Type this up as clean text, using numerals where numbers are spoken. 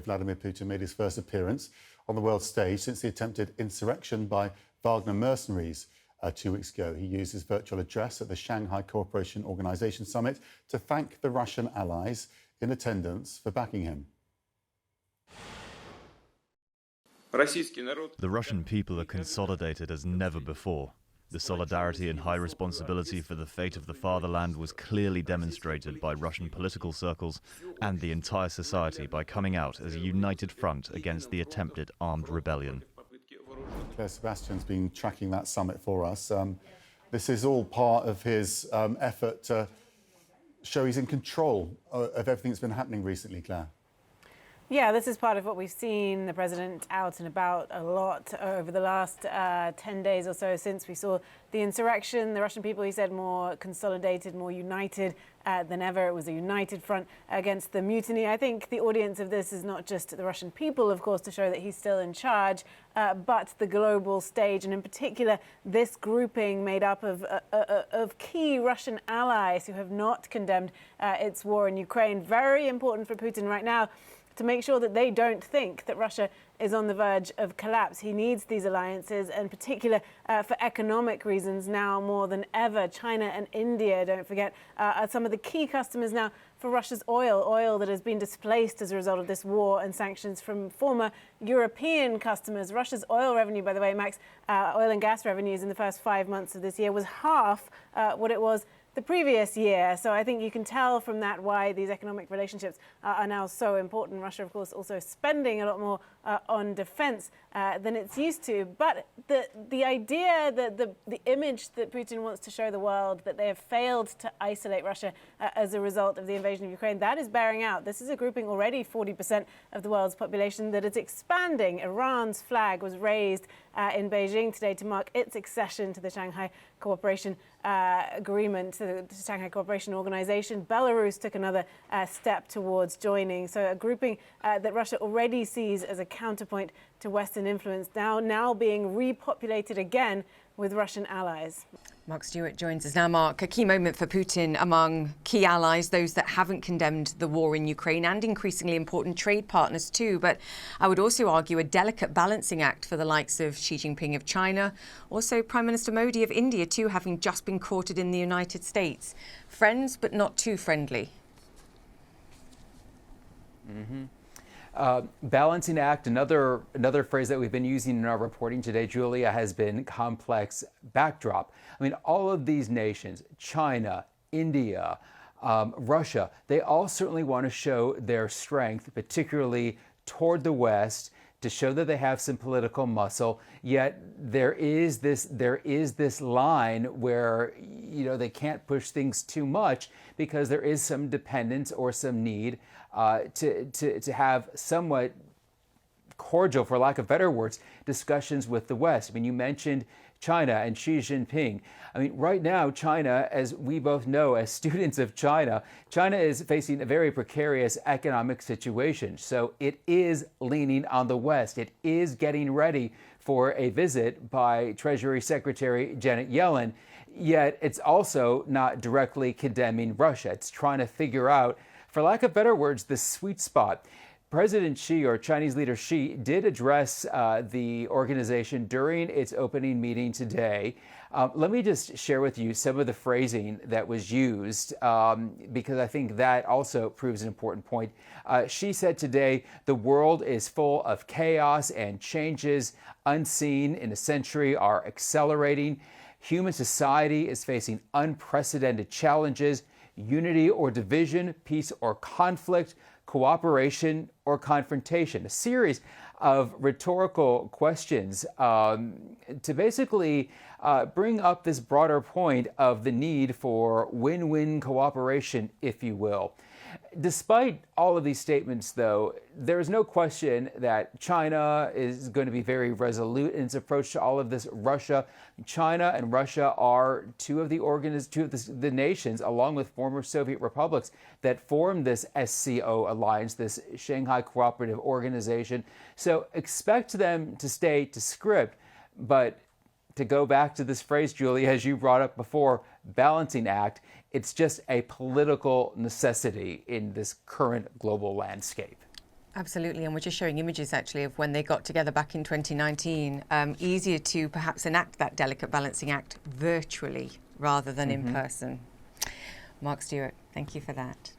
Vladimir Putin made his first appearance on the world stage since the attempted insurrection by Wagner mercenaries 2 weeks ago. He used his virtual address at the Shanghai Cooperation Organization summit to thank the Russian allies in attendance for backing him. The Russian people are consolidated as never before. The solidarity and high responsibility for the fate of the fatherland was clearly demonstrated by Russian political circles and the entire society by coming out as a united front against the attempted armed rebellion. Claire Sebastian's been tracking that summit for us. This is all part of his effort to show he's in control of everything that's been happening recently, Claire. Yeah, this is part of what we've seen the president out and about a lot over the last 10 days or so since we saw the insurrection. The Russian people, he said, more consolidated, more united than ever. It was a united front against the mutiny. I think the audience of this is not just the Russian people, of course, to show that he's still in charge, but the global stage, and in particular, this grouping made up of key Russian allies who have not condemned its war in Ukraine. Very important for Putin right now to make sure that they don't think that Russia is on the verge of collapse. He needs these alliances, in particular for economic reasons now more than ever. China and India, don't forget, are some of the key customers now for Russia's oil that has been displaced as a result of this war and sanctions from former European customers. Russia's oil revenue, by the way, Max, oil and gas revenues in the first 5 months of this year was half what it was the previous year. So I think you can tell from that why these economic relationships are now so important. Russia, of course, also spending a lot more on defense than it's used to. But the idea, that the image that Putin wants to show the world, that they have failed to isolate Russia as a result of the invasion of Ukraine, that is bearing out. This is a grouping already 40% of the world's population that is expanding. Iran's flag was raised in Beijing today to mark its accession to the Shanghai Cooperation Agreement, to the Shanghai Cooperation Organization. Belarus took another step towards joining. So a grouping that Russia already sees as a counterpoint to Western influence, now being repopulated again with Russian allies. Mark Stewart joins us now. Mark, a key moment for Putin among key allies, those that haven't condemned the war in Ukraine, and increasingly important trade partners too. But I would also argue a delicate balancing act for the likes of Xi Jinping of China, also Prime Minister Modi of India too, having just been courted in the United States. Friends, but not too friendly. Balancing act, another phrase that we've been using in our reporting today, Julia, has been complex backdrop. I mean, all of these nations, China, India, Russia, they all certainly want to show their strength, particularly toward the West, to show that they have some political muscle. Yet there is this line where, you know, they can't push things too much because there is some dependence or some need to have somewhat cordial, for lack of better words, discussions with the West. I mean, you mentioned China and Xi Jinping. I mean, right now, China, as we both know as students of China, China is facing a very precarious economic situation. So it is leaning on the West. It is getting ready for a visit by Treasury Secretary Janet Yellen. Yet it's also not directly condemning Russia. It's trying to figure out, for lack of better words, the sweet spot. President Xi, or Chinese leader Xi, did address the organization during its opening meeting today. Let me just share with you some of the phrasing that was used, because I think that also proves an important point. Xi said today, the world is full of chaos and changes unseen in a century are accelerating. Human society is facing unprecedented challenges. Unity or division, peace or conflict, cooperation or confrontation. A series of rhetorical questions to basically bring up this broader point of the need for win-win cooperation, if you will. Despite all of these statements, though, there is no question that China is going to be very resolute in its approach to all of this. China and Russia are two of the nations, along with former Soviet republics, that formed this SCO alliance, this Shanghai Cooperative Organization. So expect them to stay to script, but to go back to this phrase, Julie, as you brought up before, balancing act, it's just a political necessity in this current global landscape. Absolutely, and we're just showing images actually of when they got together back in 2019. Easier to perhaps enact that delicate balancing act virtually rather than in person. Mark Stewart, thank you for that.